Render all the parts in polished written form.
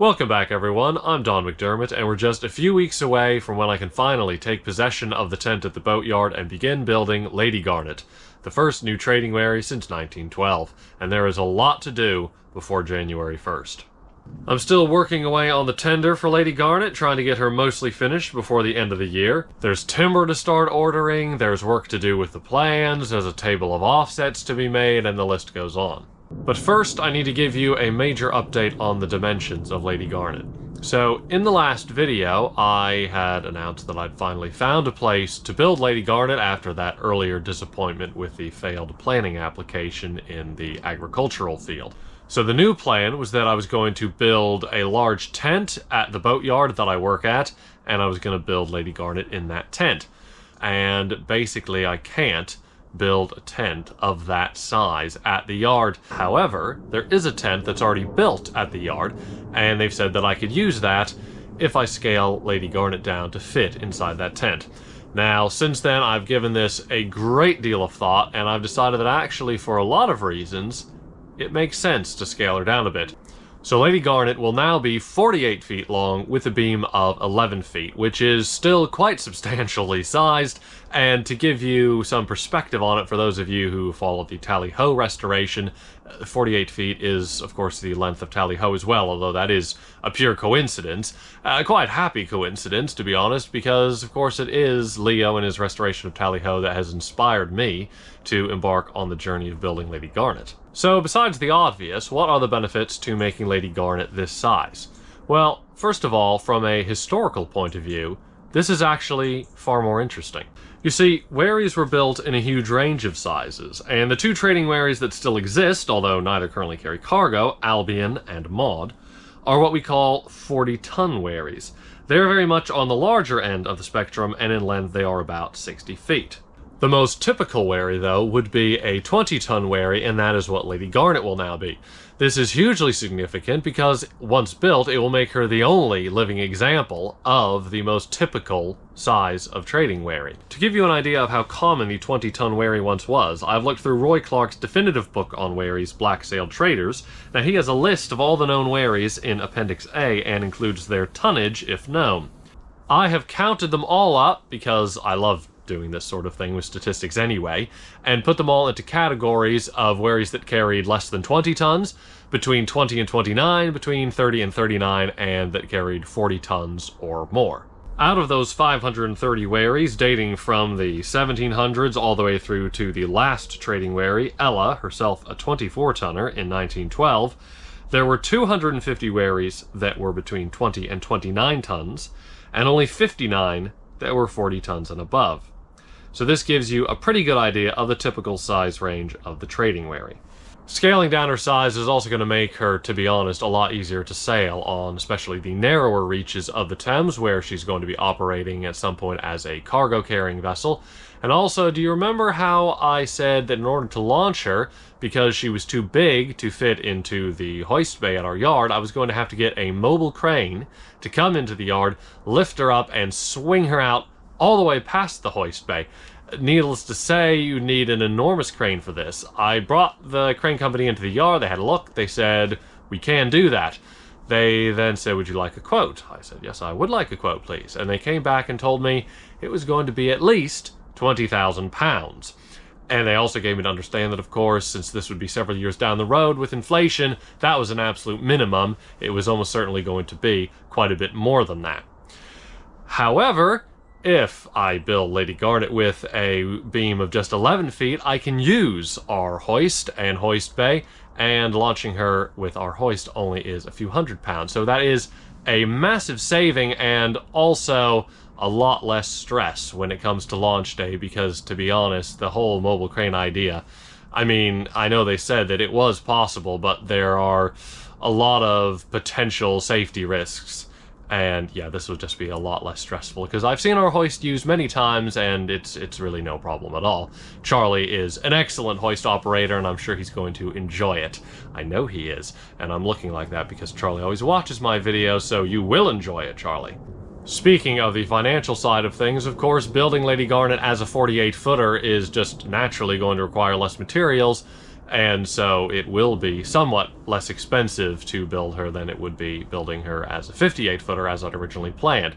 Welcome back everyone, I'm Don McDermott, and we're just a few weeks away from when I can finally take possession of the tent at the boatyard and begin building Lady Garnet, the first new trading wherry since 1912, and there is a lot to do before January 1st. I'm still working away on the tender for Lady Garnet, trying to get her mostly finished before the end of the year. There's timber to start ordering, there's work to do with the plans, there's a table of offsets to be made, and the list goes on. But first, I need to give you a major update on the dimensions of Lady Garnet. So, in the last video, I had announced that I'd finally found a place to build Lady Garnet after that earlier disappointment with the failed planning application in the agricultural field. So the new plan was that I was going to build a large tent at the boatyard that I work at, and I was going to build Lady Garnet in that tent. And basically, I can't build a tent of that size at the yard. However, there is a tent that's already built at the yard, and they've said that I could use that if I scale Lady Garnet down to fit inside that tent. Now, since then, I've given this a great deal of thought, and I've decided that actually, for a lot of reasons, it makes sense to scale her down a bit. So Lady Garnet will now be 48 feet long with a beam of 11 feet, which is still quite substantially sized, and to give you some perspective on it for those of you who followed the Tally-Ho restoration, 48 feet is, of course, the length of Tally-Ho as well, although that is a pure coincidence. A quite happy coincidence, to be honest, because, of course, it is Leo and his restoration of Tally-Ho that has inspired me to embark on the journey of building Lady Garnet. So, besides the obvious, what are the benefits to making Lady Garnet this size? Well, first of all, from a historical point of view, this is actually far more interesting. You see, wherries were built in a huge range of sizes, and the two trading wherries that still exist, although neither currently carry cargo, Albion and Maud, are what we call 40-ton wherries. They're very much on the larger end of the spectrum, and in length they are about 60 feet. The most typical wherry, though, would be a 20-ton wherry, and that is what Lady Garnet will now be. This is hugely significant because, once built, it will make her the only living example of the most typical size of trading wherry. To give you an idea of how common the 20-ton wherry once was, I've looked through Roy Clark's definitive book on wherries, Black-Sailed Traders. Now, he has a list of all the known wherries in Appendix A and includes their tonnage, if known. I have counted them all up because I love doing this sort of thing with statistics anyway, and put them all into categories of wherries that carried less than 20 tons, between 20 and 29, between 30 and 39, and that carried 40 tons or more. Out of those 530 wherries, dating from the 1700s all the way through to the last trading wherry, Ella, herself a 24-tonner in 1912, there were 250 wherries that were between 20 and 29 tons, and only 59 that were 40 tons and above. So this gives you a pretty good idea of the typical size range of the trading wherry. Scaling down her size is also going to make her, to be honest, a lot easier to sail on, especially the narrower reaches of the Thames, where she's going to be operating at some point as a cargo-carrying vessel. And also, do you remember how I said that in order to launch her, because she was too big to fit into the hoist bay at our yard, I was going to have to get a mobile crane to come into the yard, lift her up, and swing her out all the way past the hoist bay. Needless to say, you need an enormous crane for this. I brought the crane company into the yard, they had a look, they said, we can do that. They then said, would you like a quote? I said, yes, I would like a quote, please. And they came back and told me it was going to be at least £20,000. And they also gave me to understand that, of course, since this would be several years down the road with inflation, that was an absolute minimum. It was almost certainly going to be quite a bit more than that. However, if I build Lady Garnet with a beam of just 11 feet, I can use our hoist and hoist bay, and launching her with our hoist only is a few £100. So that is a massive saving and also a lot less stress when it comes to launch day, because, to be honest, the whole mobile crane idea, I mean, I know they said that it was possible, but there are a lot of potential safety risks. And yeah, this will just be a lot less stressful, because I've seen our hoist used many times, and it's really no problem at all. Charlie is an excellent hoist operator, and I'm sure he's going to enjoy it. I know he is, and I'm looking like that because Charlie always watches my videos, so you will enjoy it, Charlie. Speaking of the financial side of things, of course, building Lady Garnet as a 48-footer is just naturally going to require less materials, and so it will be somewhat less expensive to build her than it would be building her as a 58-footer as I'd originally planned.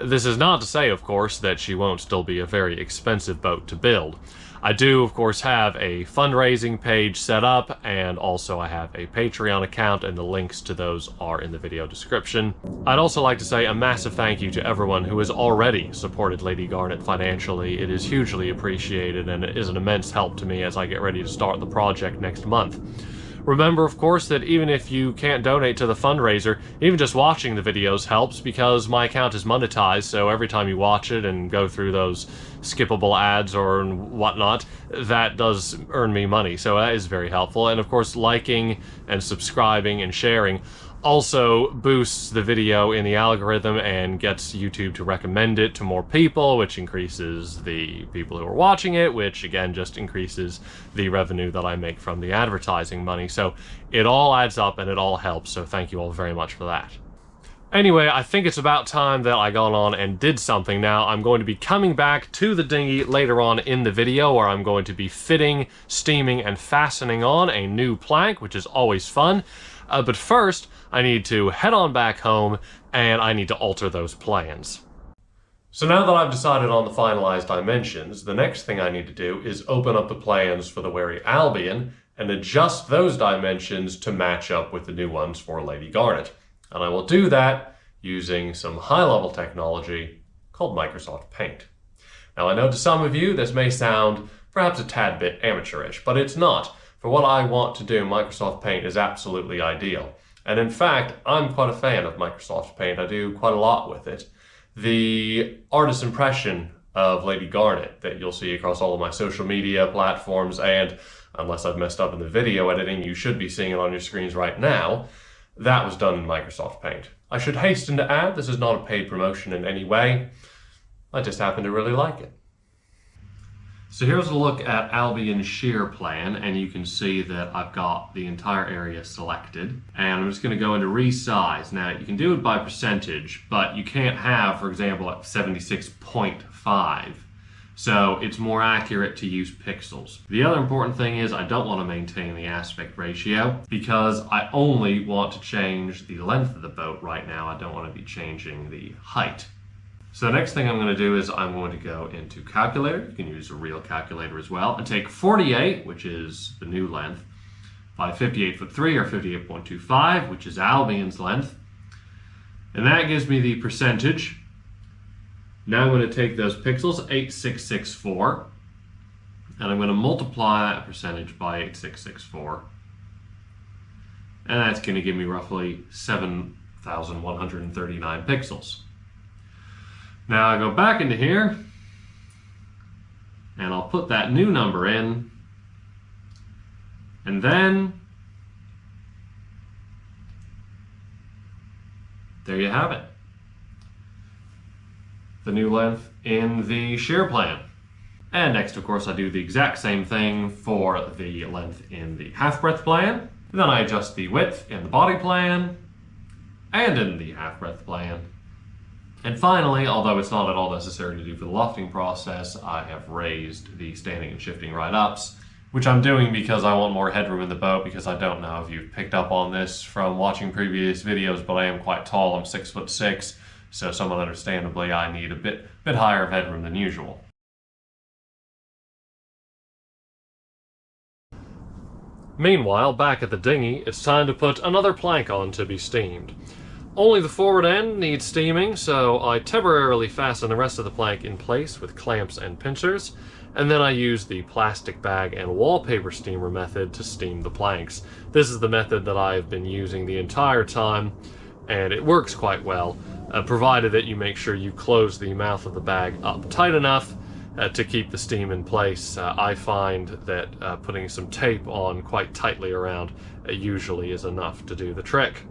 This is not to say, of course, that she won't still be a very expensive boat to build. I do, of course, have a fundraising page set up, and also I have a Patreon account, and the links to those are in the video description. I'd also like to say a massive thank you to everyone who has already supported Lady Garnet financially. It is hugely appreciated, and it is an immense help to me as I get ready to start the project next month. Remember, of course, that even if you can't donate to the fundraiser, even just watching the videos helps, because my account is monetized, so every time you watch it and go through those skippable ads or whatnot, that does earn me money, so that is very helpful. And of course, liking and subscribing and sharing also boosts the video in the algorithm and gets YouTube to recommend it to more people, which increases the people who are watching it, which again just increases the revenue that I make from the advertising money. So it all adds up and it all helps, so thank you all very much for that. Anyway, I think it's about time that I got on and did something. Now, I'm going to be coming back to the dinghy later on in the video, where I'm going to be fitting, steaming, and fastening on a new plank, which is always fun. But first, I need to head on back home, and I need to alter those plans. So now that I've decided on the finalized dimensions, the next thing I need to do is open up the plans for the Wary Albion and adjust those dimensions to match up with the new ones for Lady Garnet. And I will do that using some high-level technology called Microsoft Paint. Now, I know to some of you this may sound perhaps a tad bit amateurish, but it's not. For what I want to do, Microsoft Paint is absolutely ideal. And in fact, I'm quite a fan of Microsoft Paint. I do quite a lot with it. The artist impression of Lady Garnet that you'll see across all of my social media platforms, and unless I've messed up in the video editing, you should be seeing it on your screens right now, that was done in Microsoft Paint. I should hasten to add, this is not a paid promotion in any way. I just happen to really like it. So here's a look at Albion's shear plan, and you can see that I've got the entire area selected. And I'm just going to go into resize. Now, you can do it by percentage, but you can't have, for example, at 76.5. So it's more accurate to use pixels. The other important thing is I don't want to maintain the aspect ratio, because I only want to change the length of the boat right now. I don't want to be changing the height. So the next thing I'm going to do is I'm going to go into calculator. You can use a real calculator as well, and take 48, which is the new length, by 58'3" or 58.25, which is Albion's length. And that gives me the percentage. Now I'm going to take those pixels, 8664, and I'm going to multiply that percentage by 8664. And that's going to give me roughly 7,139 pixels. Now I go back into here, and I'll put that new number in, and then there you have it. The new length in the shear plan. And next, of course, I do the exact same thing for the length in the half breadth plan. And then I adjust the width in the body plan and in the half breadth plan. And finally, although it's not at all necessary to do for the lofting process, I have raised the standing and shifting right-ups, which I'm doing because I want more headroom in the boat, because I don't know if you've picked up on this from watching previous videos, but I am quite tall. I'm 6'6", so somewhat understandably I need a bit higher of headroom than usual. Meanwhile, back at the dinghy, it's time to put another plank on to be steamed. Only the forward end needs steaming, so I temporarily fasten the rest of the plank in place with clamps and pincers, and then I use the plastic bag and wallpaper steamer method to steam the planks. This is the method that I have been using the entire time, and it works quite well, provided that you make sure you close the mouth of the bag up tight enough to keep the steam in place. I find that putting some tape on quite tightly around usually is enough to do the trick.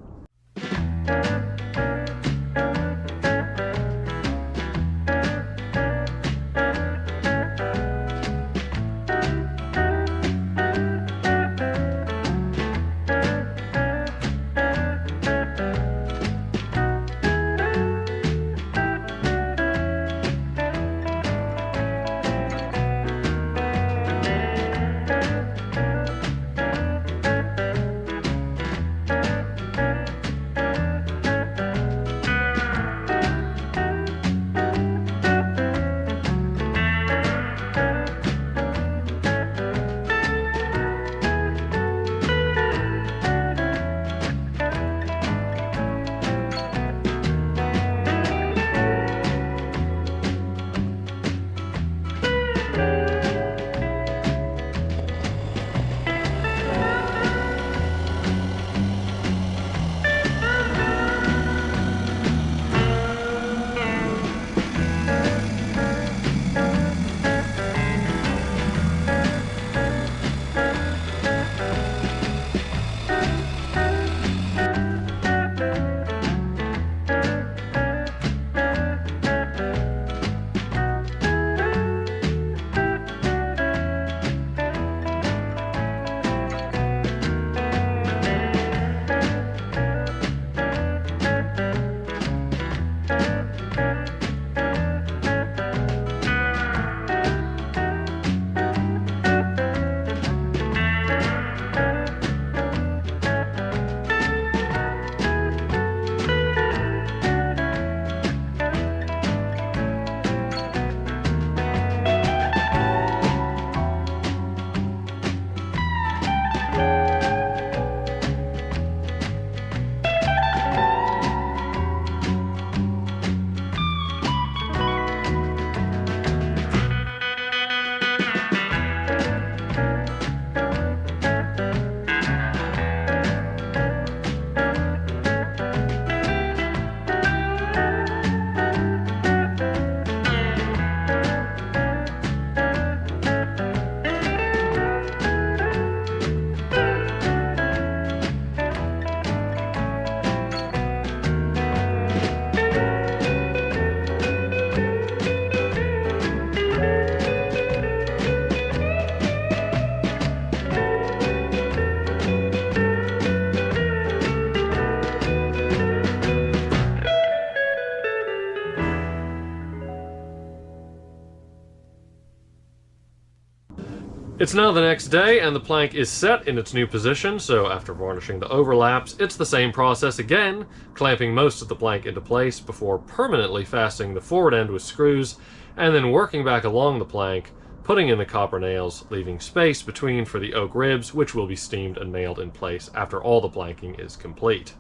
It's now the next day, and the plank is set in its new position, so after varnishing the overlaps, it's the same process again, clamping most of the plank into place before permanently fastening the forward end with screws, and then working back along the plank, putting in the copper nails, leaving space between for the oak ribs, which will be steamed and nailed in place after all the planking is complete.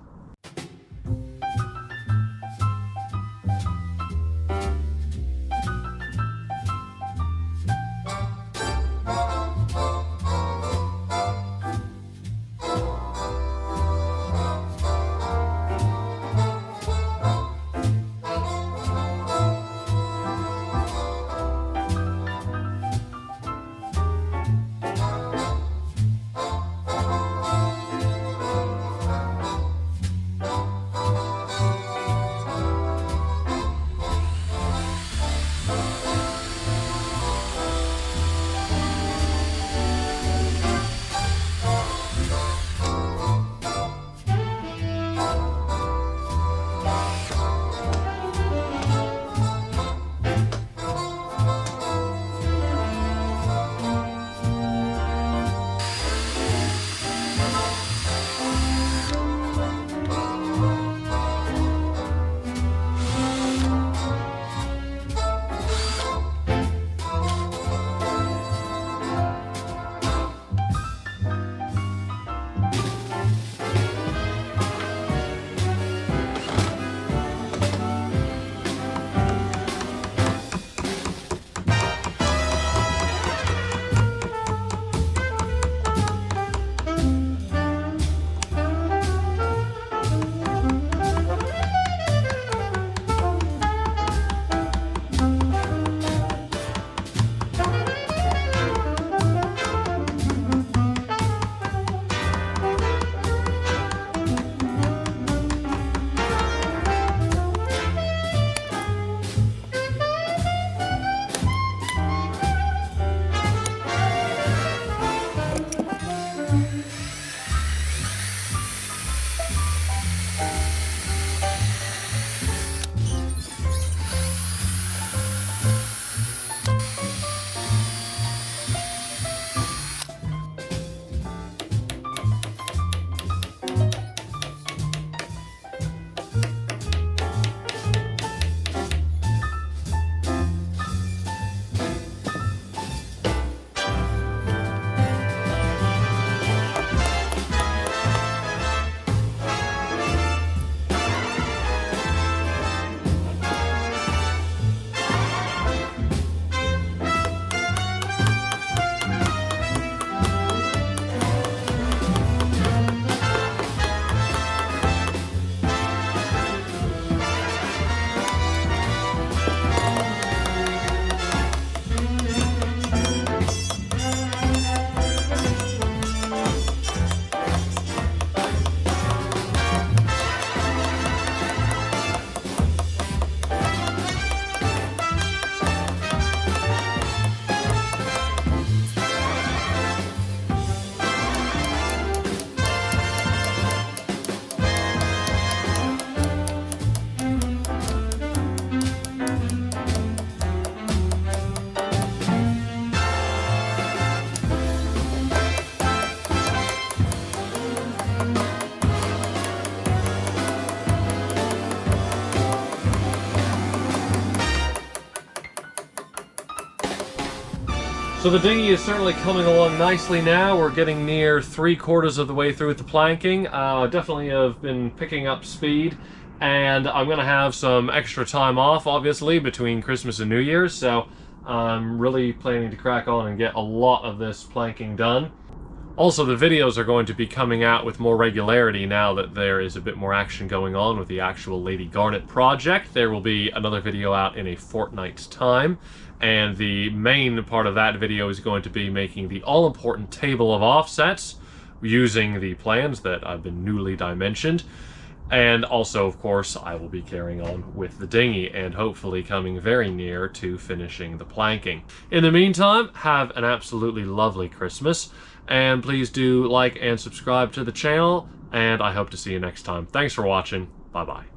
So the dinghy is certainly coming along nicely now. We're getting near 3/4 of the way through with the planking. Definitely have been picking up speed, and I'm going to have some extra time off, obviously, between Christmas and New Year's, so I'm really planning to crack on and get a lot of this planking done. Also, the videos are going to be coming out with more regularity now that there is a bit more action going on with the actual Lady Garnet project. There will be another video out in a fortnight's time, and the main part of that video is going to be making the all-important table of offsets using the plans that I've been newly dimensioned. And also, of course, I will be carrying on with the dinghy and hopefully coming very near to finishing the planking. In the meantime, have an absolutely lovely Christmas, and please do like and subscribe to the channel, and I hope to see you next time. Thanks for watching. Bye-bye.